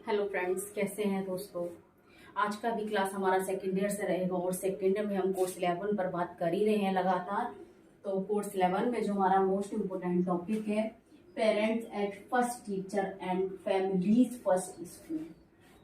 Hello friends, कैसे हैं दोस्तों। आज का भी क्लास हमारा सेकेंड ईयर से रहेगा और सेकेंड ईयर में हम कोर्स 11 पर बात कर ही रहे हैं लगातार। तो कोर्स 11 में जो हमारा मोस्ट इम्पोर्टेंट टॉपिक है, parents at first teacher and families first school.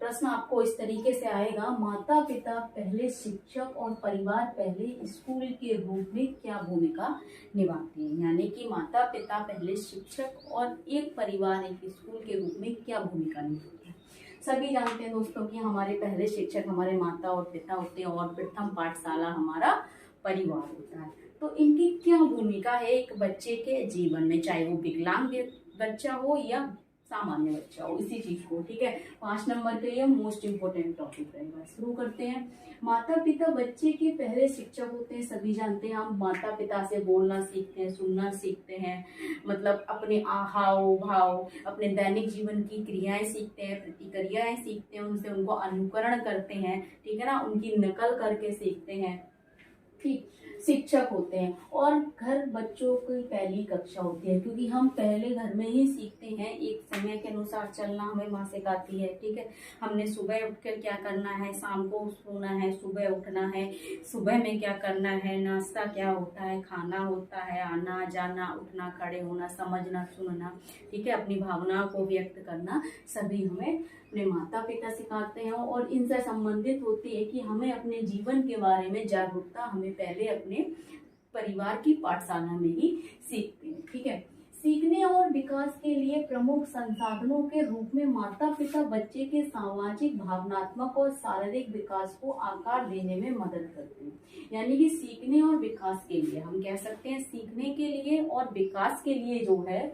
प्रश्न आपको इस तरीके से आएगा, माता पिता पहले शिक्षक और परिवार पहले स्कूल के रूप में क्या भूमिका निभाते हैं। यानी कि माता पिता पहले शिक्षक और एक परिवार एक स्कूल के रूप में क्या भूमिका निभाते हैं। सभी जानते हैं दोस्तों कि हमारे पहले शिक्षक हमारे माता और पिता होते हैं और प्रथम पाठशाला हमारा परिवार होता है। तो इनकी क्या भूमिका है एक बच्चे के जीवन में, चाहे वो विकलांग बच्चा हो या सामान्य बच्चा हो, इसी चीज को। ठीक है, 5 नंबर के लिए मोस्ट इम्पोर्टेंट टॉपिक रहेगा। शुरू करते हैं। माता पिता बच्चे के पहले शिक्षक होते हैं। सभी जानते हैं, हम माता पिता से बोलना सीखते हैं, सुनना सीखते हैं, मतलब अपने हाव भाव, अपने दैनिक जीवन की क्रियाएं सीखते हैं, प्रतिक्रियाएं सीखते हैं, उनसे उनको अनुकरण करते हैं। ठीक है ना, उनकी नकल करके सीखते हैं। ठीक, शिक्षक होते हैं। और घर बच्चों की पहली कक्षा होती है, क्योंकि हम पहले घर में ही सीखते हैं। एक समय के अनुसार चलना हमें माँ सिखाती है। ठीक है, हमने सुबह उठकर क्या करना है, शाम को सोना है, सुबह उठना है, सुबह में क्या करना है, नाश्ता क्या होता है, खाना होता है, आना जाना, उठना, खड़े होना, समझना, सुनना। ठीक है, अपनी भावनाओं को व्यक्त करना, सभी हमें अपने माता पिता सिखाते हैं। और इनसे संबंधित होती है कि हमें अपने जीवन के बारे में जागरूकता हमें पहले अपने परिवार की पाठशाला में ही सीखते हैं। ठीक है, सीखने और विकास के लिए प्रमुख संसाधनों के रूप में माता पिता बच्चे के सामाजिक, भावनात्मक और शारीरिक विकास को आकार देने में मदद करते हैं। यानी कि सीखने और विकास के लिए हम कह सकते हैं, सीखने के लिए और विकास के लिए जो है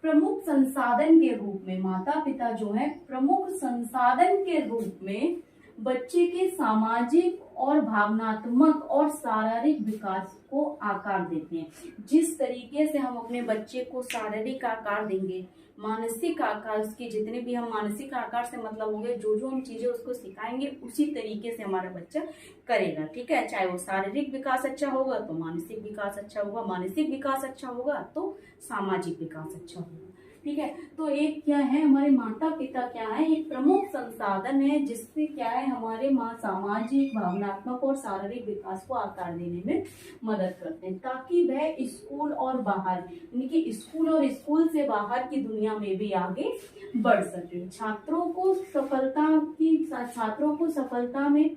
प्रमुख संसाधन के रूप में माता पिता जो है प्रमुख संसाधन के रूप में बच्चे के सामाजिक और भावनात्मक और शारीरिक विकास को आकार देते हैं। जिस तरीके से हम अपने बच्चे को शारीरिक आकार देंगे, मानसिक आकार, उसके जितने भी हम मानसिक आकार से मतलब होंगे, जो जो हम चीजें उसको सिखाएंगे उसी तरीके से हमारा बच्चा करेगा। ठीक है, चाहे वो शारीरिक विकास अच्छा होगा तो मानसिक विकास अच्छा होगा, मानसिक विकास अच्छा होगा तो सामाजिक विकास अच्छा होगा। ठीक है, तो एक क्या है, हमारे माता पिता क्या है, एक प्रमुख संसाधन है जिससे क्या है हमारे सामाजिक, भावनात्मक और शारीरिक विकास को आकार देने में मदद करते हैं, ताकि वह स्कूल और बाहर, यानी कि स्कूल और स्कूल से बाहर की दुनिया में भी आगे बढ़ सके। छात्रों को सफलता में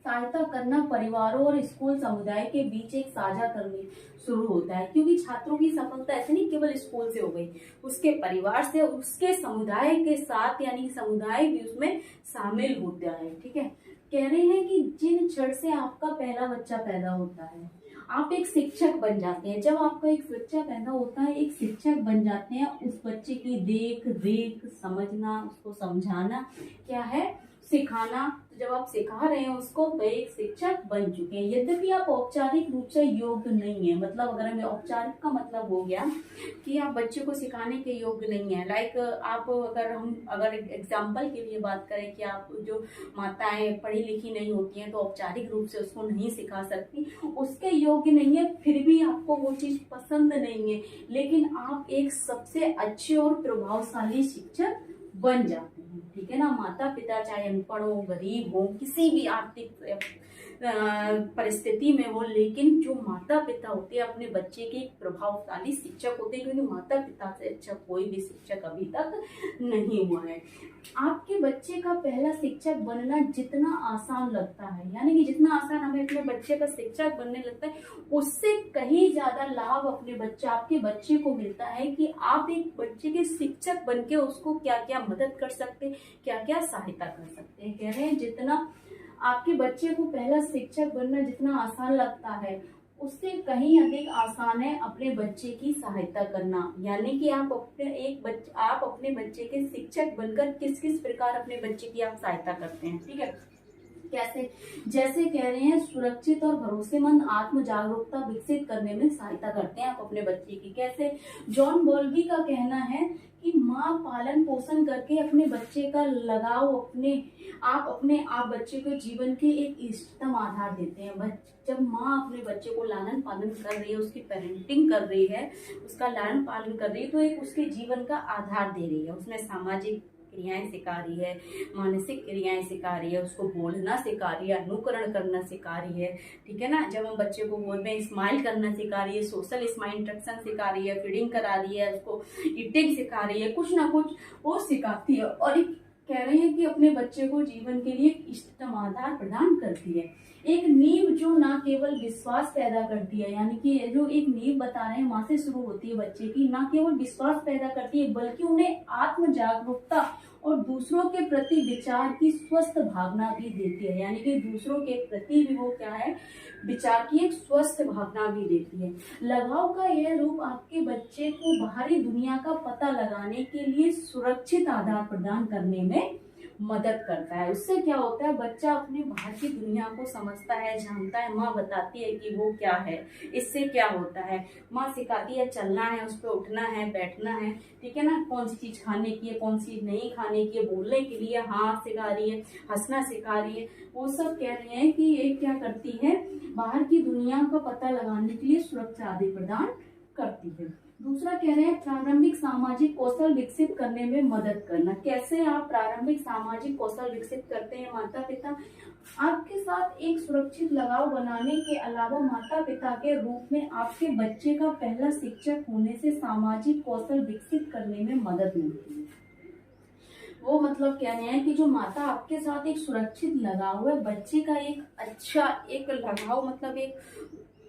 सहायता करना परिवारों और स्कूल समुदाय के बीच एक साझा करने शुरू होता है। क्योंकि छात्रों की सफलता ऐसे नहीं केवल स्कूल से हो गई, उसके परिवार से, उसके समुदाय के साथ, यानी समुदाय भी उसमें शामिल होता है। ठीक है, कह रहे हैं कि जिन क्षण से आपका पहला बच्चा पैदा होता है आप एक शिक्षक बन जाते हैं। जब आपका एक बच्चा पैदा होता है एक शिक्षक बन जाते हैं। उस बच्चे की देख रेख, समझना, उसको समझाना क्या है, सिखाना। तो जब आप सिखा रहे हैं उसको तो एक शिक्षक बन चुके हैं। यद्यपि आप औपचारिक रूप से योग्य नहीं है, मतलब अगर हमें औपचारिक का मतलब हो गया कि आप बच्चे को सिखाने के योग्य नहीं है। लाइक आप अगर एग्जाम्पल के लिए बात करें कि आप जो माताएं पढ़ी लिखी नहीं होती हैं तो औपचारिक रूप से उसको नहीं सिखा सकती, उसके योग्य नहीं है, फिर भी आपको वो चीज पसंद नहीं है, लेकिन आप एक सबसे अच्छे और प्रभावशाली शिक्षक बन जाते हैं। ठीक है ना, माता पिता चाहे अनपढ़ हो, गरीब हो, किसी भी आर्थिक परिस्थिति में हो, लेकिन जो माता पिता होते हैं अपने बच्चे के एक प्रभावशाली शिक्षक होते हैं, क्योंकि माता पिता से अच्छा कोई भी शिक्षक अभी तक नहीं हुआ है। आपके बच्चे का पहला शिक्षक बनना जितना आसान लगता है, यानी कि जितना आसान हमें अपने बच्चे का शिक्षक बनने लगता है, उससे कहीं ज्यादा लाभ आपके बच्चे को मिलता है कि आप एक बच्चे के शिक्षक बनके उसको क्या क्या मदद कर सकते हैं, क्या क्या सहायता कर सकते हैं। कह रहे हैं जितना आपके बच्चे को पहला शिक्षक बनना जितना आसान लगता है, उससे कहीं अधिक आसान है अपने बच्चे की सहायता करना। यानी कि आप अपने बच्चे के शिक्षक बनकर किस किस प्रकार अपने बच्चे की आप सहायता करते हैं। ठीक है, कैसे, जैसे कह रहे हैं सुरक्षित और भरोसेमंद आत्म जागरूकता विकसित करने में सहायता करते हैं आप अपने बच्चे की। कैसे, जॉन बॉल्बी का कहना है कि माँ पालन पोषण करके अपने बच्चे का लगाव आप बच्चे को जीवन के एक इष्टतम आधार देते हैं। जब माँ अपने बच्चे को लालन पालन कर रही है, उसकी पेरेंटिंग कर रही है, उसका लालन पालन कर रही है, तो एक उसके जीवन का आधार दे रही है, उसमें सामाजिक क्रियाएं सिखा रही है, मानसिक क्रियाएं सिखा रही है, उसको बोलना सिखा रही है, अनुकरण करना सिखा रही है, ठीक है ना। जब हम बच्चे को गोद में स्माइल करना सिखा रही है, सोशल स्माइल इंटरेक्शन सिखा रही है, फीडिंग करा रही है, उसको ईटिंग सिखा रही है, कुछ ना कुछ वो सिखाती है। और एक कह रहे हैं कि अपने बच्चे को जीवन के लिए इष्टतम आधार प्रदान करती है, एक नींव जो ना केवल विश्वास पैदा करती है, यानी कि जो एक नींव बता रहे हैं माँ से शुरू होती है बच्चे की, ना केवल विश्वास पैदा करती है बल्कि उन्हें आत्म जागरूकता और दूसरों के प्रति विचार की स्वस्थ भावना भी देती है, यानी कि दूसरों के प्रति भी वो क्या है, विचार की एक स्वस्थ भावना भी देती है। लगाव का यह रूप आपके बच्चे को बाहरी दुनिया का पता लगाने के लिए सुरक्षित आधार प्रदान करने में मदद करता है। उससे क्या होता है, बच्चा अपने बाहर की दुनिया को समझता है, जानता है, माँ बताती है कि वो क्या है, इससे क्या होता है, माँ सिखाती है चलना है, उस पर उठना है, बैठना है, ठीक है ना, कौन सी चीज खाने की है, कौन सी नहीं खाने की है, बोलने के लिए हाँ सिखा रही है, हंसना सिखा रही है। वो सब कह रहे हैं कि ये क्या करती है, बाहर की दुनिया का पता लगाने के लिए सुरक्षा आदि प्रदान करती है। दूसरा कह रहे हैं प्रारंभिक सामाजिक कौशल विकसित करने में मदद करना। कैसे आप प्रारंभिक सामाजिक कौशल विकसित करते हैं माता पिता, आपके साथ एक सुरक्षित लगाव बनाने के अलावा माता पिता के रूप में आपके बच्चे का पहला शिक्षक होने से सामाजिक कौशल विकसित करने में मदद मिलती है। वो मतलब कह रहे हैं कि जो माता आपके साथ एक सुरक्षित लगाव है, बच्चे का एक अच्छा एक लगाव मतलब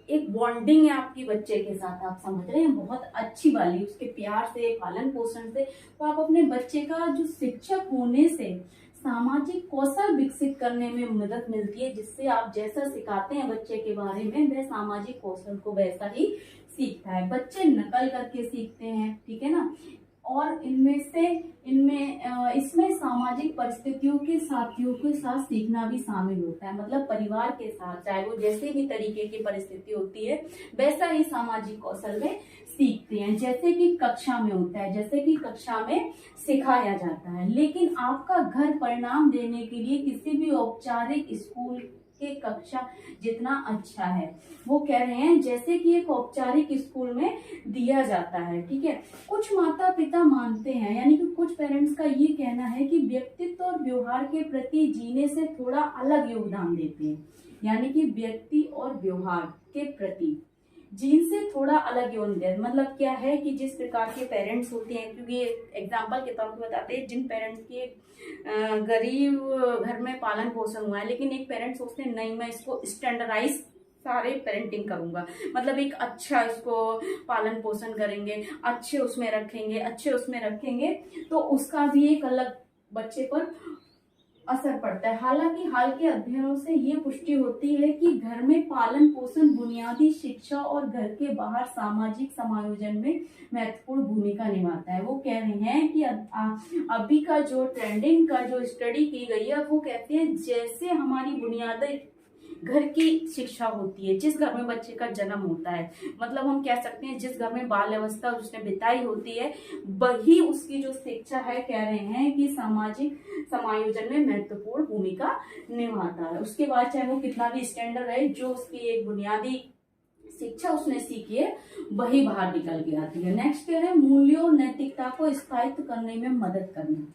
एक बॉन्डिंग है आपकी बच्चे के साथ, आप समझ रहे हैं, बहुत अच्छी वाली, उसके प्यार से, पालन पोषण से, तो आप अपने बच्चे का जो शिक्षक होने से सामाजिक कौशल विकसित करने में मदद मिलती है, जिससे आप जैसा सिखाते हैं बच्चे के बारे में वह सामाजिक कौशल को वैसा ही सीखता है। बच्चे नकल करके सीखते हैं, ठीक है ना, और इसमें सामाजिक परिस्थितियों के साथियों के साथ सीखना भी शामिल होता है, मतलब परिवार के साथ, चाहे वो जैसे भी तरीके की परिस्थिति होती है वैसा ही सामाजिक कौशल में सीखते हैं, जैसे कि कक्षा में होता है, जैसे कि कक्षा में सिखाया जाता है। लेकिन आपका घर परिणाम देने के लिए किसी भी औपचारिक स्कूल के कक्षा जितना अच्छा है, वो कह रहे हैं जैसे कि एक औपचारिक स्कूल में दिया जाता है, ठीक है। कुछ माता पिता मानते हैं, यानी कि कुछ पेरेंट्स का ये कहना है कि व्यक्तित्व और व्यवहार के प्रति जीने से थोड़ा अलग योगदान देते हैं, यानी कि व्यक्ति और व्यवहार के प्रति जीन से थोड़ा अलग योगदान, मतलब क्या है कि जिस प्रकार के पेरेंट्स होते हैं, क्योंकि एग्जाम्पल के तौर पर बताते हैं, जिन पेरेंट्स के गरीब घर में पालन पोषण हुआ है, लेकिन एक पेरेंट्स सोचते हैं नहीं मैं इसको स्टैंडर्डाइज सारे पेरेंटिंग करूंगा, मतलब एक अच्छा इसको पालन पोषण करेंगे, अच्छे उसमें रखेंगे, तो उसका भी एक अलग बच्चे पर असर पड़ता है। हालांकि हाल के अध्ययनों से ये पुष्टि होती है कि घर में पालन पोषण, बुनियादी शिक्षा और घर के बाहर सामाजिक समायोजन में महत्वपूर्ण भूमिका निभाता है। वो कह रहे हैं कि अभी का जो ट्रेंडिंग का जो स्टडी की गई है, वो कहते हैं जैसे हमारी बुनियादी घर की शिक्षा होती है, जिस घर में बच्चे का जन्म होता है, मतलब हम कह सकते हैं जिस घर में बाल अवस्था उसने बिताई होती है, वही उसकी जो शिक्षा है, कह रहे हैं कि सामाजिक समायोजन में महत्वपूर्ण भूमिका निभाता है। उसके बाद चाहे वो कितना भी स्टैंडर्ड है, जो उसकी एक बुनियादी शिक्षा उसने सीखी है वही बाहर निकल के आती है। नेक्स्ट कह रहे हैं मूल्यों और नैतिकता को स्थायित्व करने में मदद करना।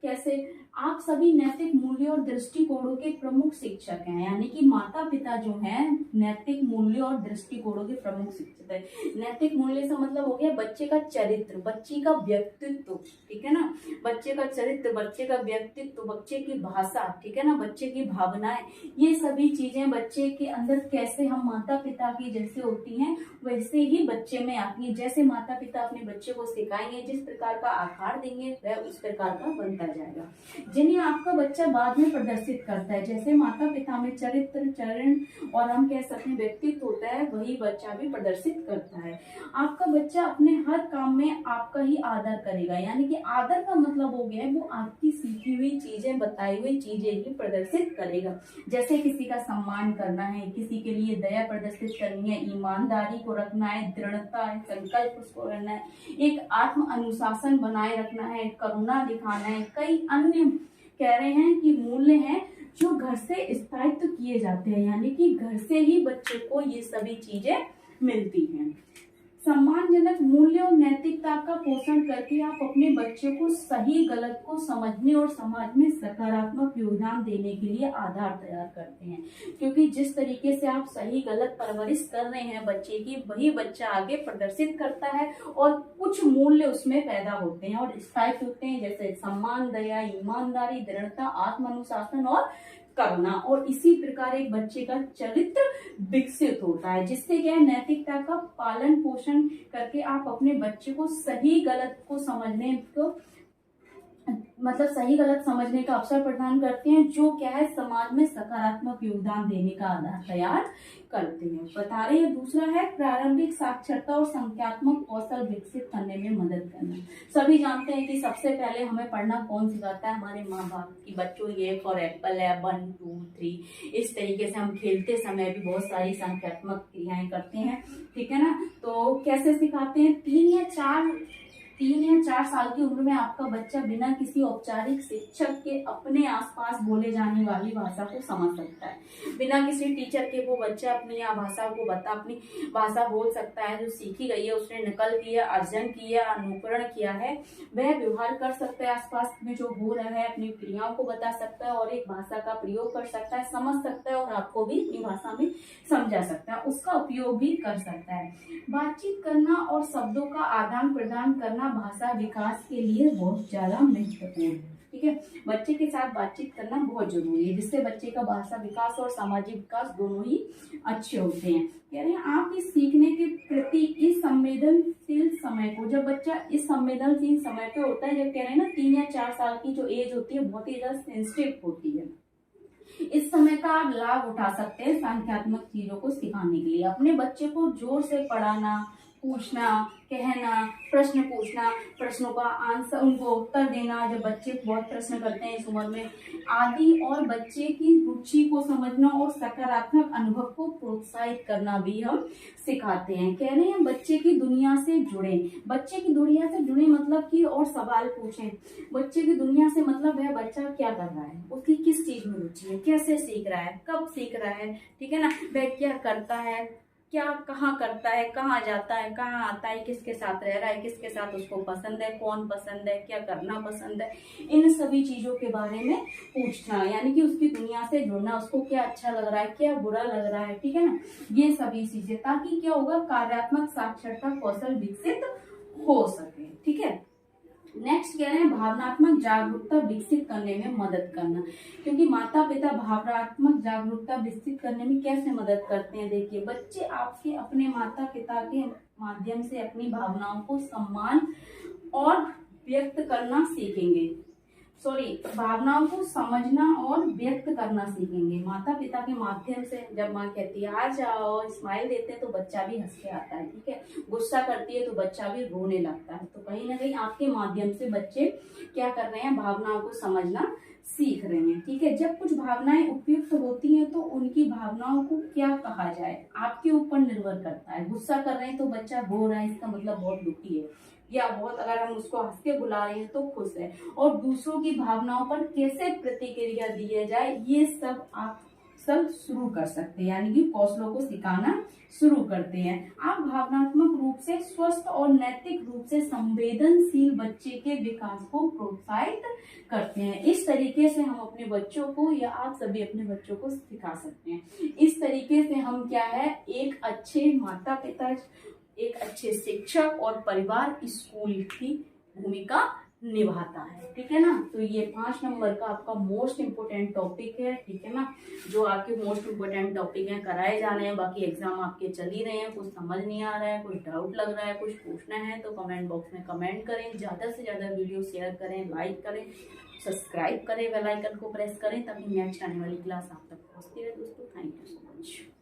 कैसे, आप सभी नैतिक मूल्यों और दृष्टिकोणों के प्रमुख शिक्षक हैं, यानी कि माता पिता जो हैं नैतिक मूल्यों और दृष्टिकोणों के प्रमुख शिक्षक हैं। नैतिक मूल्य से मतलब हो गया बच्चे का चरित्र, बच्चे का व्यक्तित्व, ठीक है ना, बच्चे का चरित्र, बच्चे का व्यक्तित्व, बच्चे की भाषा, ठीक है ना, बच्चे की भावनाएं, ये सभी चीजें बच्चे के अंदर कैसे हम माता पिता की जैसे होती हैं वैसे ही बच्चे में आती है। जैसे माता पिता अपने बच्चे को सिखाएंगे, जिस प्रकार का आकार देंगे वह उस प्रकार का बनता जाएगा, जिन्हें आपका बच्चा बाद में प्रदर्शित करता है। जैसे माता पिता में चरित्र, चरण और हम कह सकते हैं व्यक्तित्व होता है, वही बच्चा भी प्रदर्शित करता है। आपका बच्चा अपने हर काम में आपका ही आदर करेगा, यानी कि आदर का मतलब हो गया है वो आपकी सीखी हुई चीजें, बताई हुई चीजें ही प्रदर्शित करेगा। जैसे किसी का सम्मान करना है, किसी के लिए दया प्रदर्शित करनी है, ईमानदारी को रखना है, दृढ़ता है, संकल्प उसको करना है, एक आत्म अनुशासन बनाए रखना है, करुणा दिखाना है, कई अन्य कह रहे हैं कि मूल्य हैं जो घर से स्थायित्व किए जाते हैं, यानी कि घर से ही बच्चे को ये सभी चीजें मिलती हैं। सम्मानजनक मूल्य और नैतिकता का पोषण करके आप अपने बच्चे को सही गलत को समझने और समाज में सकारात्मक योगदान देने के लिए आधार तैयार करते हैं। क्योंकि जिस तरीके से आप सही गलत परवरिश कर रहे हैं बच्चे की, वही बच्चा आगे प्रदर्शित करता है और कुछ मूल्य उसमें पैदा होते हैं और स्थायित्व होते हैं, जैसे सम्मान, दया, ईमानदारी, दृढ़ता, आत्मानुशासन और करना। और इसी प्रकार एक बच्चे का चरित्र विकसित होता है, जिससे क्या है, नैतिकता का पालन पोषण करके आप अपने बच्चे को सही गलत को समझने को मतलब सही गलत समझने का अवसर प्रदान करते हैं, जो क्या है समाज में सकारात्मक योगदान देने का आधार तैयार करते हैं। बता रहे हैं दूसरा है प्रारंभिक साक्षरता और संख्यात्मक कौशल विकसित करने में मदद करना। सभी जानते हैं कि सबसे पहले हमें पढ़ना कौन सिखाता है, हमारे माँ बाप की। बच्चों ये फॉर एप्पल है 1 2 3, इस तरीके से हम खेलते समय भी बहुत सारी संख्यात्मक क्रियाएं करते हैं, ठीक है ना। तो कैसे सिखाते हैं, 3 या 4 साल की उम्र में आपका बच्चा बिना किसी औपचारिक शिक्षक के अपने आसपास बोले जाने वाली भाषा को समझ सकता है। बिना किसी टीचर के वो बच्चा अपनी भाषा को अपनी भाषा बोल सकता है, जो सीखी गई है, उसने नकल की है, अर्जन की है, अनुकरण किया है, वह व्यवहार कर सकता है, आसपास में जो हो रहा है अपनी क्रियाओं को बता सकता है और एक भाषा का प्रयोग कर सकता है, समझ सकता है और आपको भी अपनी भाषा में समझा सकता है, उसका उपयोग भी कर सकता है। बातचीत करना और शब्दों का आदान प्रदान करना भाषा विकास के लिए बहुत ज्यादा महत्वपूर्ण है, ठीक है। बच्चे के साथ बातचीत करना बहुत जरूरी है, जिससे बच्चे का भाषा विकास और सामाजिक विकास दोनों ही अच्छे होते हैं। कह रहे हैं आप इस सीखने के प्रति इस संवेदनशील समय को, जब बच्चा इस संवेदनशील समय पे होता है, जब कह रहे हैं ना 3 या 4 साल की जो एज होती है बहुत ही ज्यादा सेंसिटिव होती है, इस समय का आप लाभ उठा सकते हैं संख्यात्मक चीजों को सिखाने के लिए। अपने बच्चे को जोर से पढ़ाना, पूछना, कहना, प्रश्न पूछना, प्रश्नों का आंसर, उनको उत्तर देना, जब बच्चे बहुत प्रश्न करते हैं इस उम्र में आदि, और बच्चे की रुचि को समझना और सकारात्मक अनुभव को प्रोत्साहित करना भी हम सिखाते हैं। कह रहे हैं बच्चे की दुनिया से जुड़े, बच्चे की दुनिया से जुड़े मतलब कि और सवाल पूछें। बच्चे की दुनिया से मतलब है बच्चा क्या कर रहा है, उसकी किस चीज में रुचि है, कैसे सीख रहा है, कब सीख रहा है, ठीक है ना, वह क्या करता है, क्या कहाँ करता है, कहाँ जाता है, कहाँ आता है, किसके साथ रह रहा है, किसके साथ उसको पसंद है, कौन पसंद है, क्या करना पसंद है, इन सभी चीजों के बारे में पूछना, यानी कि उसकी दुनिया से जुड़ना, उसको क्या अच्छा लग रहा है, क्या बुरा लग रहा है, ठीक है ना, ये सभी चीजें, ताकि क्या होगा, कार्यात्मक साक्षरता कौशल विकसित हो सके, ठीक है। नेक्स्ट कह रहे हैं भावनात्मक जागरूकता विकसित करने में मदद करना, क्योंकि माता पिता भावनात्मक जागरूकता विकसित करने में कैसे मदद करते हैं। देखिए, बच्चे आपके अपने माता पिता के माध्यम से अपनी भावनाओं को सम्मान और व्यक्त करना सीखेंगे, भावनाओं को समझना और व्यक्त करना सीखेंगे माता पिता के माध्यम से। जब माँ कहती है आ जाओ, स्माइल देते हैं तो बच्चा भी हंस के आता है, ठीक है, गुस्सा करती है तो बच्चा भी रोने लगता है। तो कहीं ना कहीं आपके माध्यम से बच्चे क्या कर रहे हैं, भावनाओं को समझना सीख रहे हैं, ठीक है। जब कुछ भावनाएं उपयुक्त होती हैं तो उनकी भावनाओं को क्या कहा जाए आपके ऊपर निर्भर करता है। गुस्सा कर रहे हैं तो बच्चा रो रहा है, इसका मतलब बहुत दुखी है, या बहुत, अगर हम उसको हंस के बुला रहे हैं तो खुश है। और दूसरों की भावनाओं पर कैसे प्रतिक्रिया दी जाए, ये सब आप शुरू कर सकते हैं, यानी कि कौशलों को सिखाना शुरू करते हैं। आप भावनात्मक रूप से स्वस्थ और नैतिक रूप से संवेदनशील बच्चे के विकास को प्रोत्साहित करते हैं। इस तरीके से हम अपने बच्चों को, या आप सभी अपने बच्चों को सिखा सकते हैं। इस तरीके से हम क्या है, एक अच्छे माता पिता, एक अच्छे शिक्षक और परिवार स्कूल की भूमिका निभाता है, ठीक है ना। तो ये 5 नंबर का आपका मोस्ट इम्पोर्टेंट टॉपिक है, ठीक है ना, जो आपके मोस्ट इम्पोर्टेंट टॉपिक हैं, कराए जा रहे हैं। बाकी एग्जाम आपके चल ही रहे हैं, कुछ समझ नहीं आ रहा है, कुछ डाउट लग रहा है, कुछ पूछना है तो कमेंट बॉक्स में कमेंट करें। ज्यादा से ज्यादा वीडियो शेयर करें, लाइक करें, सब्सक्राइब करें, बेल आइकन को प्रेस करें, ताकि नेक्स्ट आने वाली क्लास आप तक पहुंचती रहे। दोस्तों, थैंक यू सो मच।